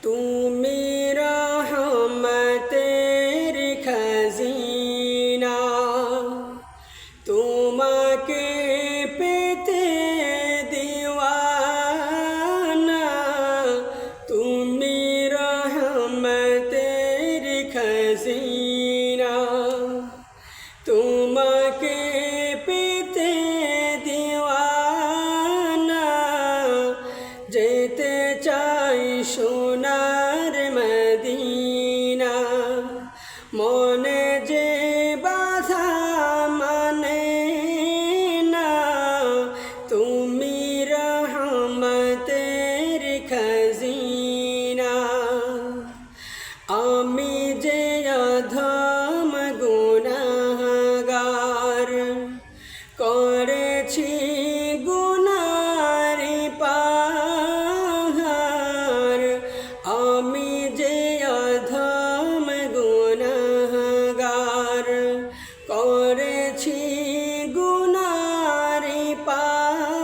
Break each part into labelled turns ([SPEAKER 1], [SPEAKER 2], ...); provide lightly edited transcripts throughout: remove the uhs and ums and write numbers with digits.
[SPEAKER 1] তুমি রহমতের খাজিনা, তোমাকে পেতে দিওয়ানা। তুমি রহমতের খাজিনা, তোমাকে পেতে দিওয়ানা। যেতে চাই সোনার মদিনা, মনে যে বাধা মানে না। তুমি রহমতের খাজিনা, আমি যে অধম গুনাহগার, করেছি গুনার পাহাড়। আমি যে অধম গুনাহগার, করেছি গুনার পাহাড়।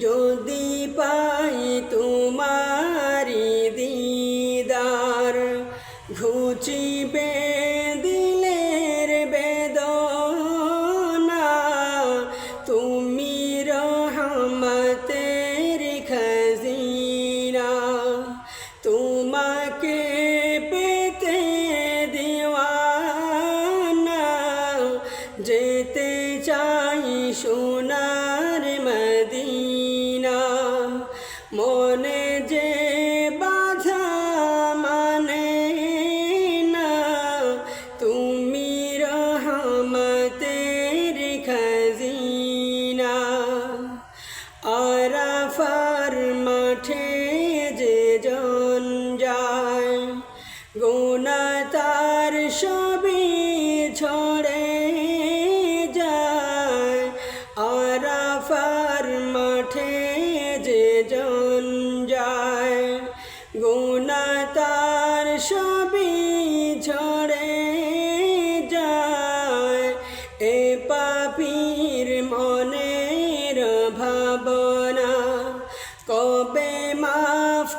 [SPEAKER 1] যদি পাই তোমারি দিদার, ঘুচিবে দিলের বেদনা। তুমি রহমতের খাজিনা, তোমাকে পেতে দিওয়ানা। যেতে চাই সোনার মদিনা, মনে যে বাধা মানে না। তুমি রহমতের খাজিনা, আরাফার মাঠে যে জন যায়, গুনাহ তার সবই ঝরে যায়। আরাফার মাঠে যে জন যায়, গুনাহ তার সবই ঝরে যায়। এ পাপীর মনের ভাবনা কবে মাফ